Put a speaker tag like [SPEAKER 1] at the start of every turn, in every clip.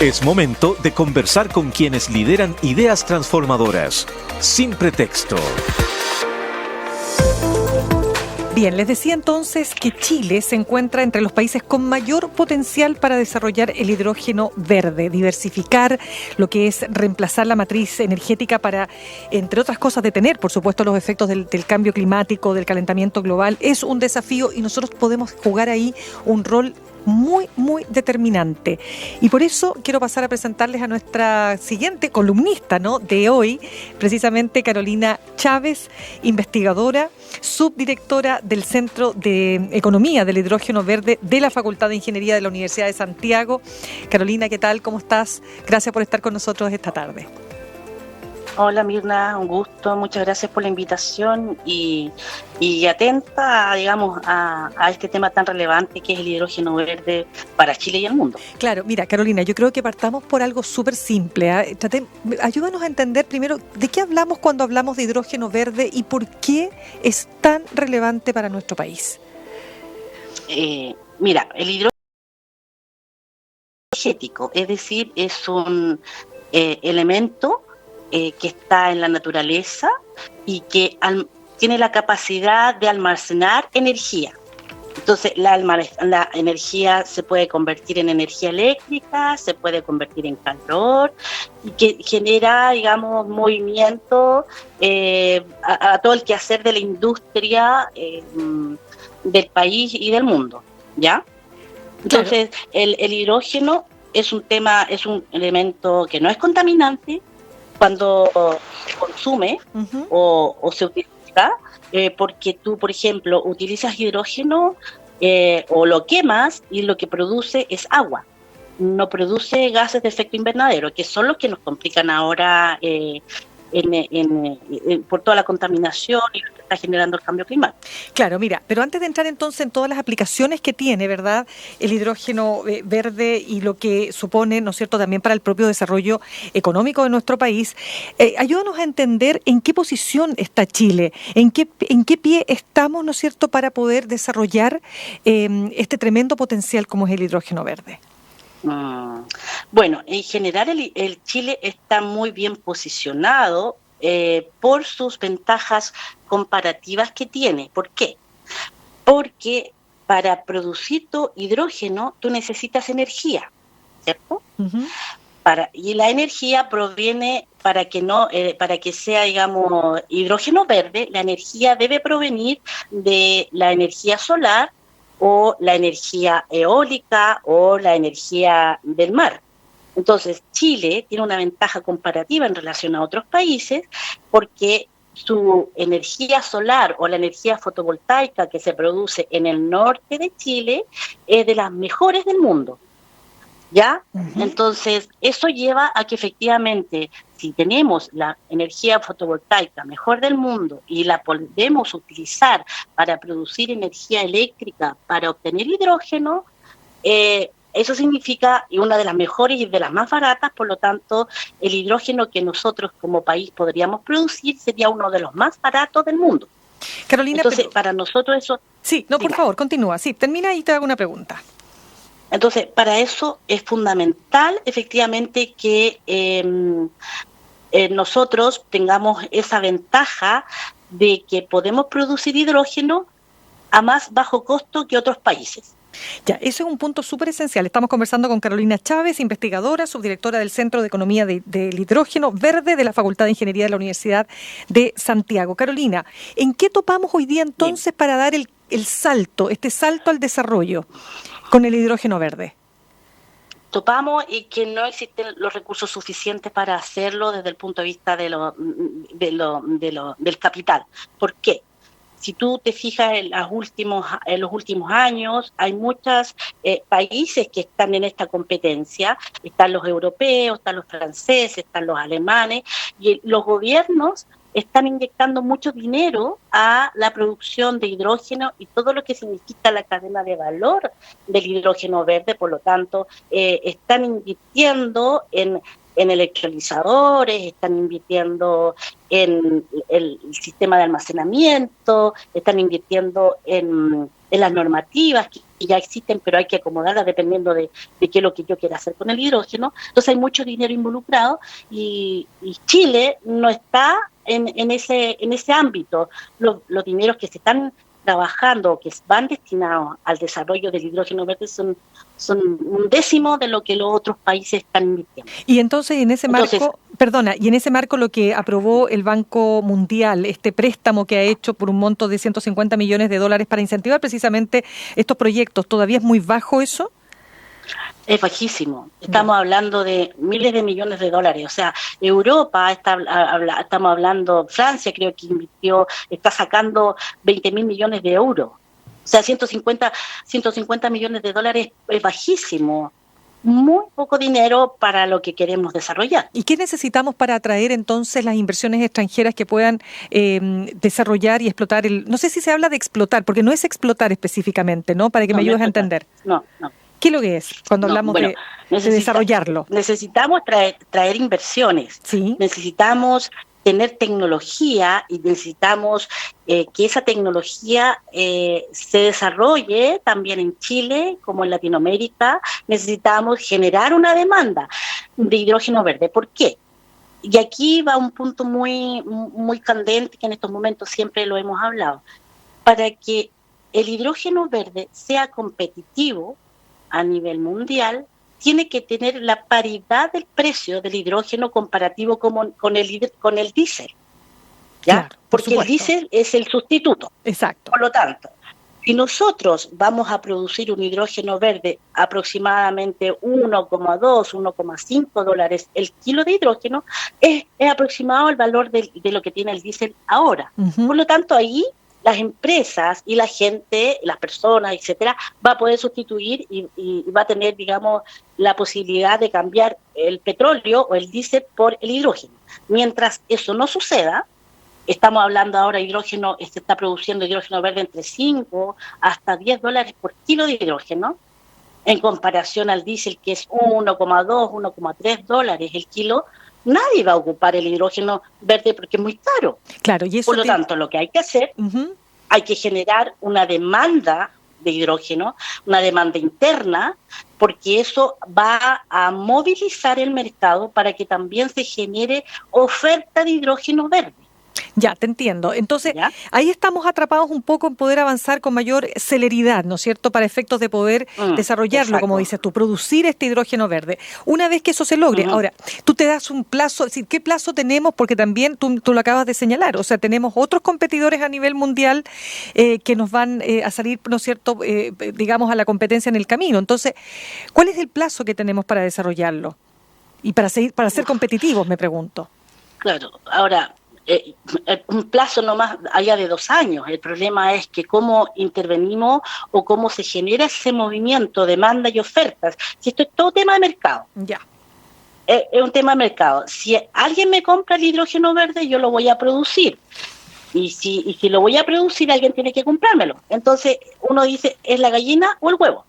[SPEAKER 1] Es momento de conversar con quienes lideran ideas transformadoras. Sin pretexto.
[SPEAKER 2] Bien, les decía entonces que Chile se encuentra entre los países con mayor potencial para desarrollar el hidrógeno verde, diversificar lo que es reemplazar la matriz energética para, entre otras cosas, detener, por supuesto, los efectos del cambio climático, del calentamiento global. Es un desafío y nosotros podemos jugar ahí un rol muy, muy determinante. Y por eso quiero pasar a presentarles a nuestra siguiente columnista, ¿no?, de hoy, precisamente Carolina Chávez, investigadora, subdirectora del Centro de Economía del Hidrógeno Verde de la Facultad de Ingeniería de la Universidad de Santiago. Carolina, ¿qué tal? ¿Cómo estás? Gracias por estar con nosotros esta tarde.
[SPEAKER 3] Hola Mirna, un gusto, muchas gracias por la invitación y atenta, digamos, a este tema tan relevante que es el hidrógeno verde para Chile y el mundo.
[SPEAKER 2] Claro, mira Carolina, yo creo que partamos por algo súper simple, ¿eh? Ayúdanos a entender primero de qué hablamos cuando hablamos de hidrógeno verde y por qué es tan relevante para nuestro país.
[SPEAKER 3] Mira, el hidrógeno energético, es decir, es un elemento que está en la naturaleza y que tiene la capacidad de almacenar energía. Entonces, la energía se puede convertir en energía eléctrica, se puede convertir en calor y que genera, digamos, movimiento a todo el quehacer de la industria del país y del mundo, ¿ya? Entonces, el hidrógeno es un elemento que no es contaminante cuando se consume o se utiliza, porque tú, por ejemplo, utilizas hidrógeno o lo quemas y lo que produce es agua, no produce gases de efecto invernadero, que son los que nos complican ahora por toda la contaminación y lo que está generando el cambio climático.
[SPEAKER 2] Claro, mira, pero antes de entrar entonces en todas las aplicaciones que tiene, ¿verdad?, el hidrógeno verde y lo que supone, ¿no es cierto?, también para el propio desarrollo económico de nuestro país, ayúdanos a entender en qué posición está Chile, en qué pie estamos, ¿no es cierto?, para poder desarrollar este tremendo potencial como es el hidrógeno verde.
[SPEAKER 3] Bueno, en general el Chile está muy bien posicionado por sus ventajas comparativas que tiene. ¿Por qué? Porque para producir tu hidrógeno tú necesitas energía, ¿cierto? Uh-huh. Y la energía proviene, para que sea, digamos, hidrógeno verde, la energía debe provenir de la energía solar o la energía eólica o la energía del mar. Entonces, Chile tiene una ventaja comparativa en relación a otros países porque su energía solar o la energía fotovoltaica que se produce en el norte de Chile es de las mejores del mundo, ¿ya? Uh-huh. Entonces, eso lleva a que efectivamente, si tenemos la energía fotovoltaica mejor del mundo y la podemos utilizar para producir energía eléctrica, para obtener hidrógeno, eso significa una de las mejores y de las más baratas, por lo tanto, el hidrógeno que nosotros como país podríamos producir sería uno de los más baratos del mundo.
[SPEAKER 2] Carolina,
[SPEAKER 3] entonces, para nosotros eso...
[SPEAKER 2] Sí, no, por favor, continúa. Sí, termina y te hago una pregunta.
[SPEAKER 3] Entonces, para eso es fundamental, efectivamente, que nosotros tengamos esa ventaja de que podemos producir hidrógeno a más bajo costo que otros países.
[SPEAKER 2] Ya, ese es un punto súper esencial. Estamos conversando con Carolina Chávez, investigadora, subdirectora del Centro de Economía del Hidrógeno Verde de la Facultad de Ingeniería de la Universidad de Santiago. Carolina, ¿en qué topamos hoy día entonces para dar el salto, este salto al desarrollo con el hidrógeno verde?
[SPEAKER 3] Topamos y que no existen los recursos suficientes para hacerlo desde el punto de vista del capital. ¿Por qué? Si tú te fijas en los últimos años, hay muchos países que están en esta competencia. Están los europeos, están los franceses, están los alemanes, y los gobiernos están inyectando mucho dinero a la producción de hidrógeno y todo lo que significa la cadena de valor del hidrógeno verde. Por lo tanto, están invirtiendo en electrolizadores, están invirtiendo en el sistema de almacenamiento, están invirtiendo en en las normativas que ya existen, pero hay que acomodarlas dependiendo de qué es lo que yo quiera hacer con el hidrógeno. Entonces hay mucho dinero involucrado y Chile no está en ese ámbito. Los dineros que se están trabajando, que van destinados al desarrollo del hidrógeno verde, son un décimo de lo que los otros países están invirtiendo.
[SPEAKER 2] Y entonces en ese marco lo que aprobó el Banco Mundial, este préstamo que ha hecho por un monto de $150 millones para incentivar precisamente estos proyectos, ¿todavía es muy bajo eso?
[SPEAKER 3] Es bajísimo. Estamos hablando de miles de millones de dólares. O sea, Europa, estamos hablando, Francia creo que está sacando 20.000 millones de euros. O sea, 150 millones de dólares es bajísimo. Muy poco dinero para lo que queremos desarrollar.
[SPEAKER 2] ¿Y qué necesitamos para atraer entonces las inversiones extranjeras que puedan desarrollar y explotar no sé si se habla de explotar, porque no es explotar específicamente, ¿no? Para que me ayudes a entender.
[SPEAKER 3] No.
[SPEAKER 2] ¿Qué es lo que es cuando hablamos de desarrollarlo?
[SPEAKER 3] Necesitamos traer inversiones.
[SPEAKER 2] ¿Sí?
[SPEAKER 3] Necesitamos tener tecnología y necesitamos que esa tecnología se desarrolle también en Chile como en Latinoamérica. Necesitamos generar una demanda de hidrógeno verde. ¿Por qué? Y aquí va un punto muy, muy candente que en estos momentos siempre lo hemos hablado. Para que el hidrógeno verde sea competitivo a nivel mundial, tiene que tener la paridad del precio del hidrógeno comparativo con el diésel, ¿ya?
[SPEAKER 2] Claro,
[SPEAKER 3] porque el diésel es el sustituto.
[SPEAKER 2] Exacto.
[SPEAKER 3] Por lo tanto, si nosotros vamos a producir un hidrógeno verde aproximadamente 1,2, 1,5 dólares el kilo de hidrógeno, es aproximado el valor de lo que tiene el diésel ahora.
[SPEAKER 2] Uh-huh.
[SPEAKER 3] Por lo tanto, ahí las empresas y la gente, las personas, etcétera, va a poder sustituir y va a tener, digamos, la posibilidad de cambiar el petróleo o el diésel por el hidrógeno. Mientras eso no suceda, estamos hablando ahora de hidrógeno, se está produciendo hidrógeno verde entre 5 hasta 10 dólares por kilo de hidrógeno, en comparación al diésel que es 1,2, 1,3 dólares el kilo. Nadie va a ocupar el hidrógeno verde porque es muy caro.
[SPEAKER 2] Claro, y eso
[SPEAKER 3] por lo tanto, lo que hay que hacer, hay que generar una demanda de hidrógeno, una demanda interna, porque eso va a movilizar el mercado para que también se genere oferta de hidrógeno verde.
[SPEAKER 2] Ya, te entiendo. Entonces,
[SPEAKER 3] ¿Ya?
[SPEAKER 2] Ahí estamos atrapados un poco en poder avanzar con mayor celeridad, ¿no es cierto?, para efectos de poder desarrollarlo,
[SPEAKER 3] exacto.
[SPEAKER 2] como dices tú, producir este hidrógeno verde. Una vez que eso se logre, ahora, tú te das un plazo, es decir, ¿qué plazo tenemos? Porque también tú lo acabas de señalar, o sea, tenemos otros competidores a nivel mundial que nos van a salir, ¿no es cierto?, digamos, a la competencia en el camino. Entonces, ¿cuál es el plazo que tenemos para desarrollarlo? Y para ser competitivos, me pregunto.
[SPEAKER 3] Claro, ahora, un plazo no más allá de 2 años. El problema es que cómo intervenimos o cómo se genera ese movimiento, demanda y ofertas. Si esto es todo tema de mercado.
[SPEAKER 2] Ya.
[SPEAKER 3] Es un tema de mercado. Si alguien me compra el hidrógeno verde, yo lo voy a producir. Y si lo voy a producir, alguien tiene que comprármelo. Entonces, uno dice, ¿es la gallina o el huevo?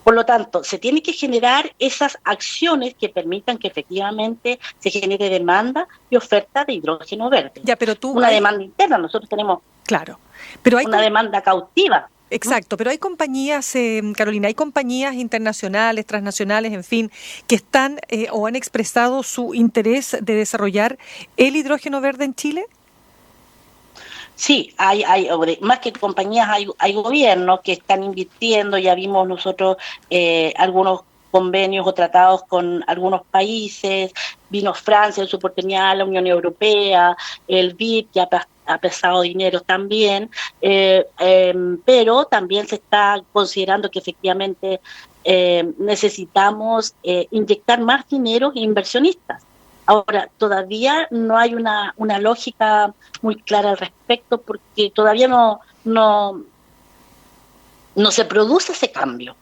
[SPEAKER 3] Por lo tanto, se tienen que generar esas acciones que permitan que efectivamente se genere demanda y oferta de hidrógeno verde.
[SPEAKER 2] Ya, pero
[SPEAKER 3] una demanda interna, nosotros tenemos
[SPEAKER 2] pero hay
[SPEAKER 3] una demanda cautiva.
[SPEAKER 2] Exacto, pero hay compañías, Carolina, hay compañías internacionales, transnacionales, en fin, que están o han expresado su interés de desarrollar el hidrógeno verde en Chile.
[SPEAKER 3] Sí, hay más que compañías, hay gobiernos que están invirtiendo. Ya vimos nosotros algunos convenios o tratados con algunos países. Vino Francia en su oportunidad, la Unión Europea, el BID, que ha pesado dinero también, pero también se está considerando que efectivamente necesitamos inyectar más dinero e inversionistas. Ahora, todavía no hay una lógica muy clara al respecto, porque todavía no se produce ese cambio.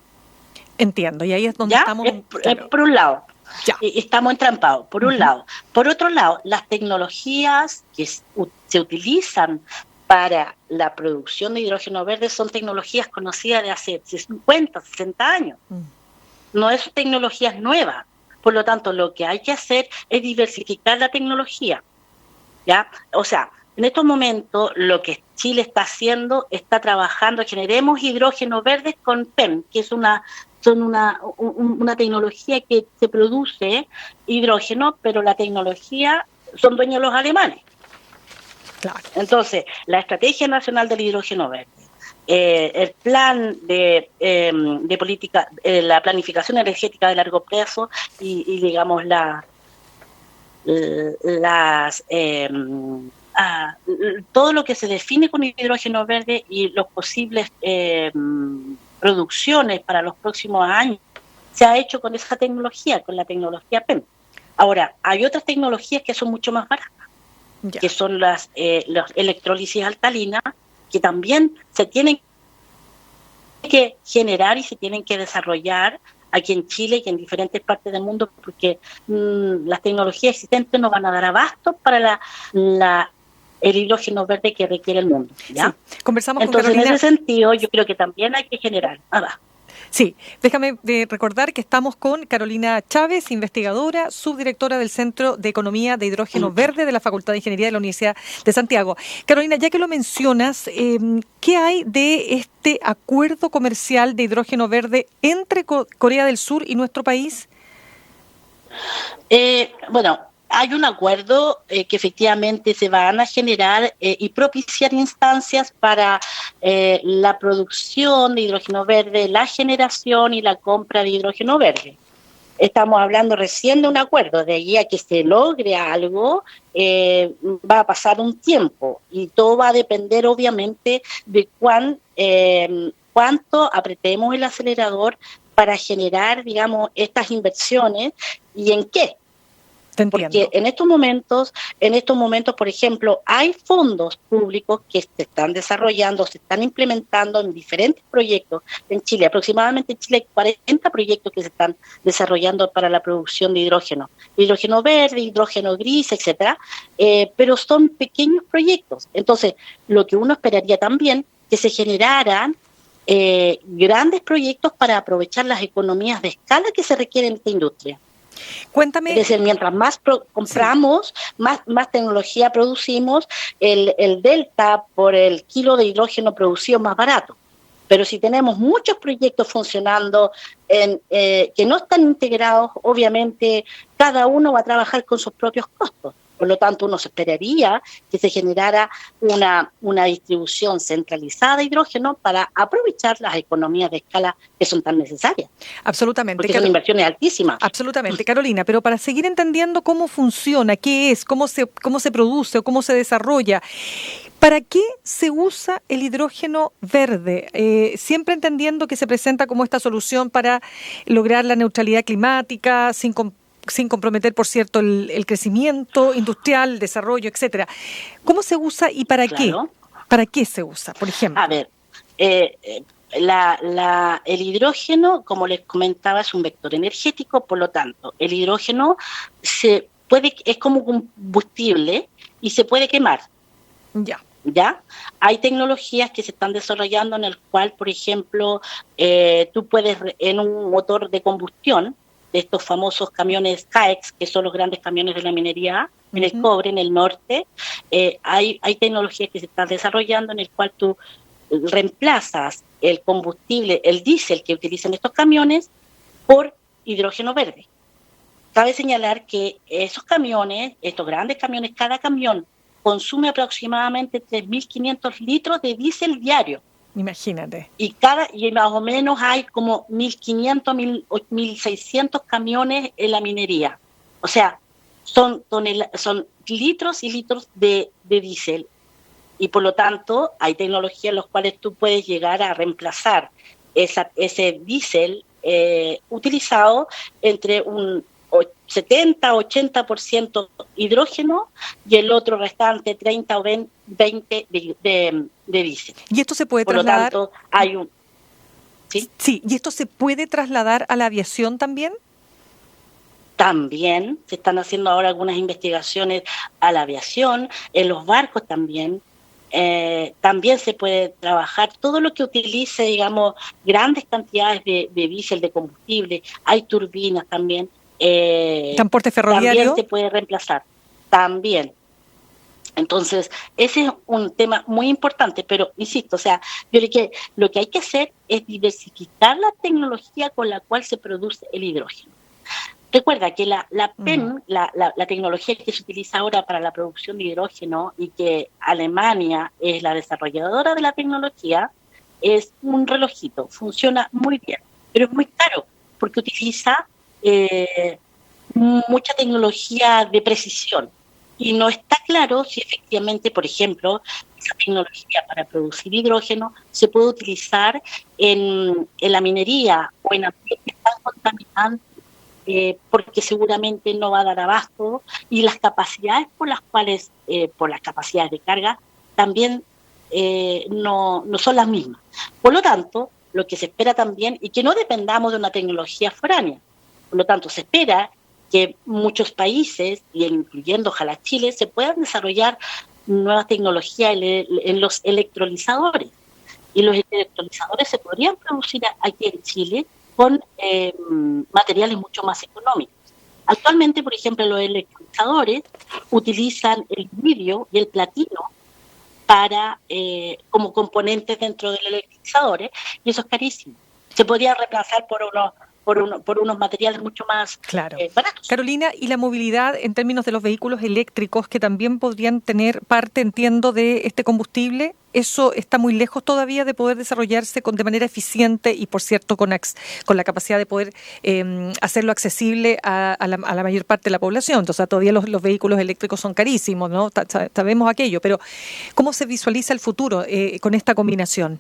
[SPEAKER 2] Entiendo, y ahí es donde
[SPEAKER 3] ¿Ya?
[SPEAKER 2] estamos.
[SPEAKER 3] Por un lado,
[SPEAKER 2] ya.
[SPEAKER 3] Estamos entrampados, por un lado. Por otro lado, las tecnologías que se utilizan para la producción de hidrógeno verde son tecnologías conocidas de hace 50, 60 años. No es tecnologías nuevas. Por lo tanto, lo que hay que hacer es diversificar la tecnología, ¿ya? O sea, En estos momentos, lo que Chile está haciendo, está trabajando, generemos hidrógeno verde con PEM, que es una tecnología que se produce hidrógeno, pero la tecnología son dueños los alemanes.
[SPEAKER 2] Claro.
[SPEAKER 3] Entonces, la Estrategia Nacional del Hidrógeno Verde, el plan de política, la planificación energética de largo plazo y digamos todo lo que se define con hidrógeno verde y los posibles producciones para los próximos años se ha hecho con esa tecnología, con la tecnología PEM. Ahora, hay otras tecnologías que son mucho más baratas, que son las electrólisis alcalinas, que también se tienen que generar y se tienen que desarrollar aquí en Chile y en diferentes partes del mundo, porque las tecnologías existentes no van a dar abasto para el hidrógeno verde que requiere el mundo, ¿ya?
[SPEAKER 2] Sí. Conversamos
[SPEAKER 3] Entonces,
[SPEAKER 2] con Carolina.
[SPEAKER 3] en ese sentido, yo creo que también hay que generar.
[SPEAKER 2] Sí, déjame recordar que estamos con Carolina Chávez, investigadora, subdirectora del Centro de Economía de Hidrógeno Verde de la Facultad de Ingeniería de la Universidad de Santiago. Carolina, ya que lo mencionas, ¿qué hay de este acuerdo comercial de hidrógeno verde entre Corea del Sur y nuestro país?
[SPEAKER 3] Bueno, hay un acuerdo que efectivamente se van a generar y propiciar instancias para la producción de hidrógeno verde, la generación y la compra de hidrógeno verde. Estamos hablando recién de un acuerdo, de allí a que se logre algo va a pasar un tiempo y todo va a depender obviamente de cuánto apretemos el acelerador para generar, digamos, estas inversiones y en qué. Porque en estos momentos, por ejemplo, hay fondos públicos que se están desarrollando, se están implementando en diferentes proyectos en Chile. Aproximadamente en Chile hay 40 proyectos que se están desarrollando para la producción de hidrógeno verde, hidrógeno gris, etcétera, pero son pequeños proyectos. Entonces, lo que uno esperaría también que se generaran grandes proyectos para aprovechar las economías de escala que se requieren en esta industria.
[SPEAKER 2] Cuéntame.
[SPEAKER 3] Es decir, mientras más compramos, más tecnología producimos, el delta por el kilo de hidrógeno producido es más barato. Pero si tenemos muchos proyectos funcionando que no están integrados, obviamente cada uno va a trabajar con sus propios costos. Por lo tanto, uno se esperaría que se generara una distribución centralizada de hidrógeno para aprovechar las economías de escala que son tan necesarias.
[SPEAKER 2] Absolutamente.
[SPEAKER 3] Porque son inversiones altísimas.
[SPEAKER 2] Absolutamente, Carolina. Pero para seguir entendiendo cómo funciona, qué es, cómo se produce o cómo se desarrolla, ¿para qué se usa el hidrógeno verde? Siempre entendiendo que se presenta como esta solución para lograr la neutralidad climática, sin comprometer, por cierto, el crecimiento industrial, el desarrollo, etcétera. ¿Cómo se usa y para qué? ¿Para qué se usa, por ejemplo?
[SPEAKER 3] A ver, el hidrógeno, como les comentaba, es un vector energético, por lo tanto, el hidrógeno es como combustible y se puede quemar. ¿Ya? Hay tecnologías que se están desarrollando en el cual, por ejemplo, tú puedes, en un motor de combustión, de estos famosos camiones CAEX, que son los grandes camiones de la minería, en el cobre, en el norte, hay tecnologías que se están desarrollando en el cual tú reemplazas el combustible, el diésel que utilizan estos camiones, por hidrógeno verde. Cabe señalar que esos camiones, estos grandes camiones, cada camión consume aproximadamente 3.500 litros de diésel diario.
[SPEAKER 2] Imagínate. Y
[SPEAKER 3] más o menos hay como 1.500, 1.600 camiones en la minería. O sea, son litros y litros de diésel. Y por lo tanto, hay tecnologías en las cuales tú puedes llegar a reemplazar ese diésel utilizado entre un 70-80% hidrógeno y el otro restante 30 o 20 de diésel.
[SPEAKER 2] ¿Y esto se puede trasladar?
[SPEAKER 3] Por lo tanto, hay un... ¿Sí?
[SPEAKER 2] Sí, ¿y esto se puede trasladar a la aviación también?
[SPEAKER 3] También se están haciendo ahora algunas investigaciones a la aviación, en los barcos también. También se puede trabajar todo lo que utilice, digamos, grandes cantidades de diésel, de combustible. Hay turbinas también.
[SPEAKER 2] ¿Transporte ferroviario?
[SPEAKER 3] También se puede reemplazar. También. Entonces, ese es un tema muy importante, pero insisto, o sea, yo creo que lo que hay que hacer es diversificar la tecnología con la cual se produce el hidrógeno. Recuerda que la PEM, la tecnología que se utiliza ahora para la producción de hidrógeno y que Alemania es la desarrolladora de la tecnología, es un relojito, funciona muy bien, pero es muy caro porque utiliza mucha tecnología de precisión y no está claro si efectivamente, por ejemplo, esa tecnología para producir hidrógeno se puede utilizar en la minería o en ambientes tan contaminantes, porque seguramente no va a dar abasto y las capacidades por las cuales, por las capacidades de carga, también no son las mismas. Por lo tanto, lo que se espera también, y que no dependamos de una tecnología foránea, por lo tanto, se espera que muchos países, y incluyendo ojalá Chile, se puedan desarrollar nuevas tecnologías en los electrolizadores. Y los electrolizadores se podrían producir aquí en Chile con materiales mucho más económicos. Actualmente, por ejemplo, los electrolizadores utilizan el iridio y el platino para como componentes dentro de los electrolizadores, y eso es carísimo. Se podría reemplazar por unos materiales mucho más baratos.
[SPEAKER 2] Carolina, y la movilidad en términos de los vehículos eléctricos que también podrían tener parte, entiendo, de este combustible, ¿eso está muy lejos todavía de poder desarrollarse de manera eficiente y, por cierto, con la capacidad de poder hacerlo accesible a la mayor parte de la población? Entonces, todavía los vehículos eléctricos son carísimos, ¿no? Sabemos aquello, pero ¿cómo se visualiza el futuro con esta combinación?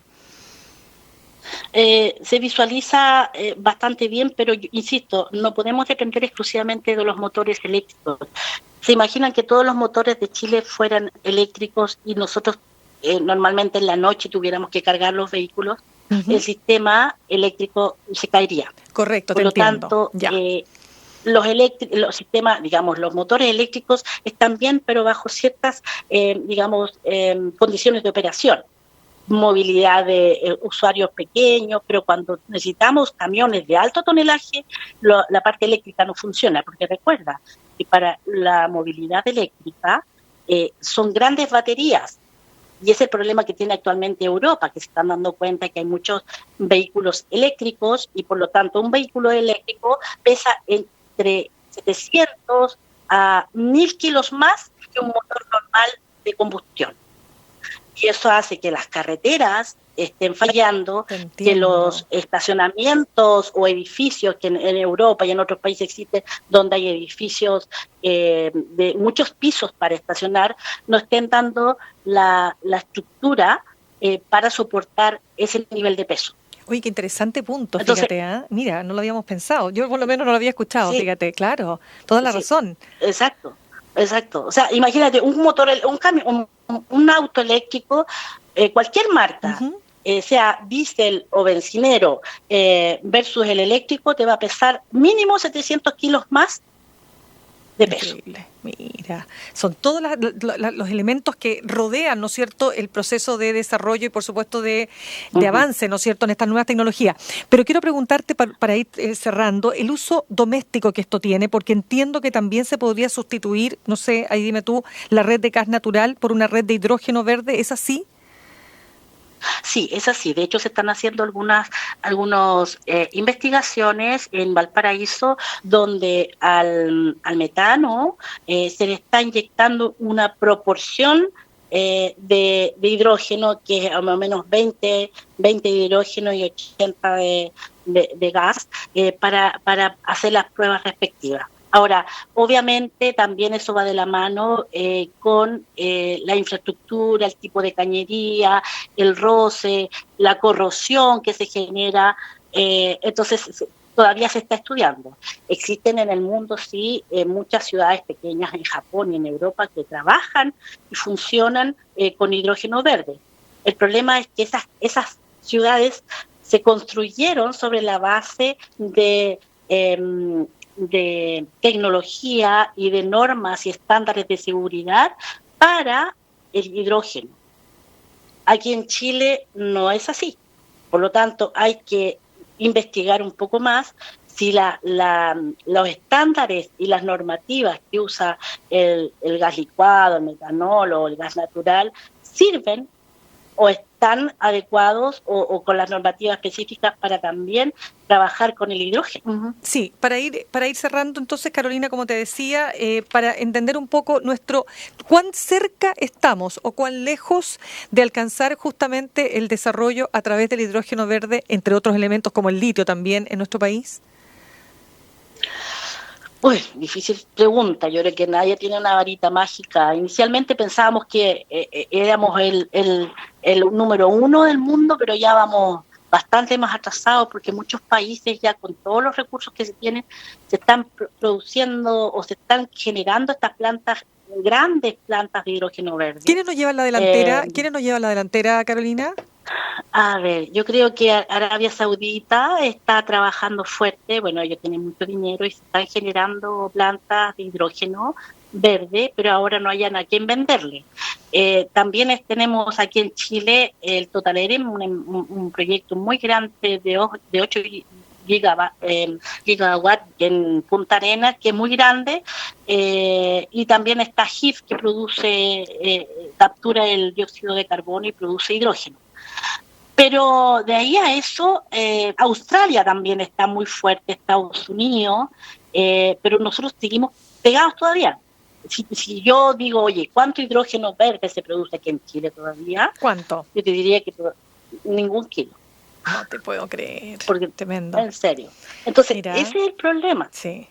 [SPEAKER 3] Se visualiza bastante bien, pero yo insisto, no podemos depender exclusivamente de los motores eléctricos. ¿Se imaginan que todos los motores de Chile fueran eléctricos y nosotros normalmente en la noche tuviéramos que cargar los vehículos? Uh-huh. El sistema eléctrico se caería.
[SPEAKER 2] Correcto,
[SPEAKER 3] por lo tanto, los sistemas, digamos, los motores eléctricos están bien, pero bajo ciertas, condiciones de operación. Movilidad de usuarios pequeños, pero cuando necesitamos camiones de alto tonelaje, la parte eléctrica no funciona, porque recuerda que para la movilidad eléctrica son grandes baterías, y es el problema que tiene actualmente Europa, que se están dando cuenta que hay muchos vehículos eléctricos, y por lo tanto un vehículo eléctrico pesa entre 700 a 1000 kilos más que un motor normal de combustión. Y eso hace que las carreteras estén fallando, que los estacionamientos o edificios que en Europa y en otros países existen, donde hay edificios de muchos pisos para estacionar, no estén dando la estructura para soportar ese nivel de peso.
[SPEAKER 2] Oye, qué interesante punto, fíjate, ¿eh? Mira, no lo habíamos pensado, yo por lo menos no lo había escuchado, sí. Fíjate, claro, toda la razón.
[SPEAKER 3] Exacto. O sea, imagínate un motor, un camión, un auto eléctrico, cualquier marca, uh-huh. Sea diésel o bencinero, versus el eléctrico, te va a pesar mínimo 700 kilos más de peso.
[SPEAKER 2] Increíble. Mira, son todos los elementos que rodean, ¿no es cierto?, el proceso de desarrollo y, por supuesto, de uh-huh. avance, ¿no es cierto?, en estas nuevas tecnologías. Pero quiero preguntarte, para ir cerrando, el uso doméstico que esto tiene, porque entiendo que también se podría sustituir, no sé, ahí dime tú, la red de gas natural por una red de hidrógeno verde, ¿es así?
[SPEAKER 3] Sí, es así. De hecho, se están haciendo algunas investigaciones en Valparaíso, donde al metano se le está inyectando una proporción de hidrógeno, que es más o menos 20 de hidrógeno y 80 de gas, para hacer las pruebas respectivas. Ahora, obviamente también eso va de la mano con la infraestructura, el tipo de cañería, el roce, la corrosión que se genera. Entonces, todavía se está estudiando. Existen en el mundo, sí, muchas ciudades pequeñas en Japón y en Europa que trabajan y funcionan con hidrógeno verde. El problema es que esas ciudades se construyeron sobre la base de tecnología y de normas y estándares de seguridad para el hidrógeno. Aquí en Chile no es así. Por lo tanto, hay que investigar un poco más si los estándares y las normativas que usa el gas licuado, el metanol o el gas natural sirven o están adecuados o con las normativas específicas para también trabajar con el hidrógeno.
[SPEAKER 2] Sí, para ir cerrando entonces, Carolina, como te decía, para entender un poco cuán cerca estamos o cuán lejos de alcanzar justamente el desarrollo a través del hidrógeno verde, entre otros elementos como el litio también en nuestro país.
[SPEAKER 3] Uy, difícil pregunta. Yo creo que nadie tiene una varita mágica. Inicialmente pensábamos que éramos el número 1 del mundo, pero ya vamos bastante más atrasados porque muchos países ya con todos los recursos que se tienen se están produciendo o se están generando estas plantas, grandes plantas de hidrógeno verde.
[SPEAKER 2] ¿Quiénes nos llevan la delantera? ¿Quiénes nos llevan la delantera, Carolina?
[SPEAKER 3] A ver, yo creo que Arabia Saudita está trabajando fuerte, bueno, ellos tienen mucho dinero y se están generando plantas de hidrógeno verde, pero ahora no hayan a quién venderle. También tenemos aquí en Chile el Total Eren, un proyecto muy grande de 8 gigawatt en Punta Arenas, que es muy grande, y también está HIF, que captura el dióxido de carbono y produce hidrógeno. Pero de ahí a eso, Australia también está muy fuerte, Estados Unidos, pero nosotros seguimos pegados todavía. Si yo digo, oye, ¿cuánto hidrógeno verde se produce aquí en Chile todavía?
[SPEAKER 2] ¿Cuánto?
[SPEAKER 3] Yo te diría que ningún kilo.
[SPEAKER 2] No te puedo creer.
[SPEAKER 3] Porque,
[SPEAKER 2] tremendo.
[SPEAKER 3] En serio. Entonces,
[SPEAKER 2] Mira,
[SPEAKER 3] ese es el problema.
[SPEAKER 2] Sí.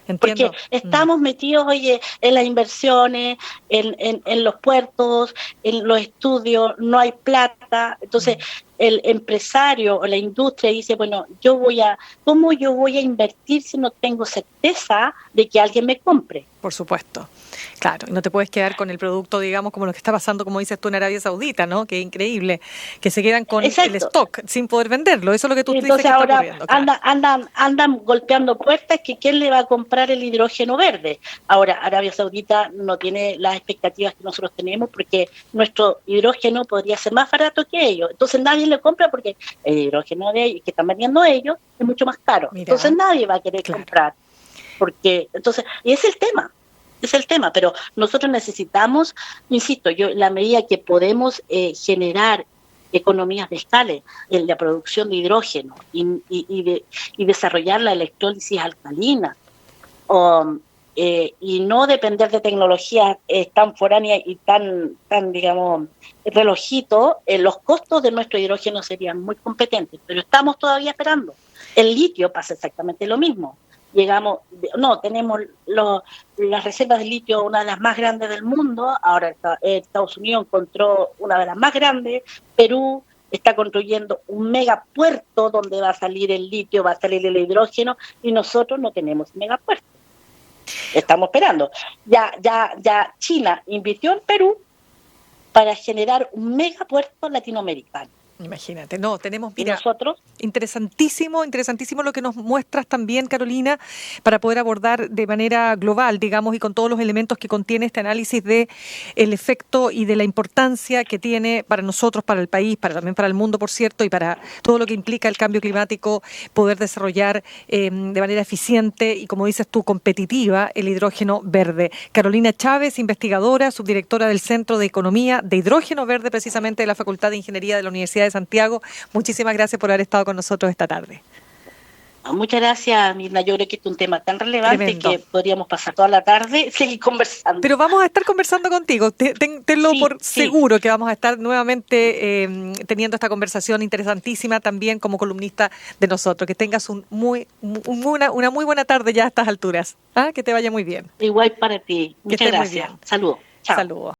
[SPEAKER 2] Entiendo.
[SPEAKER 3] Porque estamos metidos, oye, en las inversiones, en los puertos, en los estudios, no hay plata. Entonces, el empresario o la industria dice, bueno, ¿cómo yo voy a invertir si no tengo certeza de que alguien me compre?
[SPEAKER 2] Por supuesto. Claro, y no te puedes quedar con el producto, digamos, como lo que está pasando, como dices tú, en Arabia Saudita, ¿no? Que es increíble, que se quedan con
[SPEAKER 3] Exacto.
[SPEAKER 2] el stock sin poder venderlo. Eso es lo que tú dices que
[SPEAKER 3] Entonces
[SPEAKER 2] está
[SPEAKER 3] ahora
[SPEAKER 2] ocurriendo. Claro.
[SPEAKER 3] andan golpeando puertas que quién le va a comprar el hidrógeno verde. Ahora, Arabia Saudita no tiene las expectativas que nosotros tenemos porque nuestro hidrógeno podría ser más barato que ellos. Entonces nadie le compra porque el hidrógeno de ellos, que están vendiendo ellos es mucho más caro.
[SPEAKER 2] Mira.
[SPEAKER 3] Entonces nadie va a querer comprar. Y es el tema. Es el tema, pero nosotros necesitamos, insisto, la medida que podemos generar economías de escala en la producción de hidrógeno y desarrollar la electrólisis alcalina y no depender de tecnologías tan foráneas y tan digamos, relojito, los costos de nuestro hidrógeno serían muy competentes, pero estamos todavía esperando. El litio pasa exactamente lo mismo. Tenemos las reservas de litio, una de las más grandes del mundo. Ahora Estados Unidos encontró una de las más grandes. Perú está construyendo un megapuerto donde va a salir el litio, va a salir el hidrógeno, y nosotros no tenemos megapuerto. Estamos esperando. Ya China invirtió en Perú para generar un megapuerto latinoamericano.
[SPEAKER 2] Imagínate, no, tenemos,
[SPEAKER 3] ¿Y
[SPEAKER 2] mira,
[SPEAKER 3] nosotros?
[SPEAKER 2] interesantísimo lo que nos muestras también, Carolina, para poder abordar de manera global, digamos, y con todos los elementos que contiene este análisis de el efecto y de la importancia que tiene para nosotros, para el país, también para el mundo, por cierto, y para todo lo que implica el cambio climático, poder desarrollar de manera eficiente y, como dices tú, competitiva, el hidrógeno verde. Carolina Chávez, investigadora, subdirectora del Centro de Economía de Hidrógeno Verde, precisamente de la Facultad de Ingeniería de la Universidad de Santiago. Muchísimas gracias por haber estado con nosotros esta tarde.
[SPEAKER 3] Muchas gracias, Mirna. Yo creo que este es un tema tan relevante
[SPEAKER 2] Tremendo.
[SPEAKER 3] que podríamos pasar toda la tarde seguir conversando.
[SPEAKER 2] Pero vamos a estar conversando contigo. Tenlo por seguro que vamos a estar nuevamente teniendo esta conversación interesantísima también como columnista de nosotros. Que tengas una muy buena tarde ya a estas alturas. Que te vaya muy bien.
[SPEAKER 3] Igual para ti. Muchas gracias. Saludos. Chao.
[SPEAKER 2] Saludos.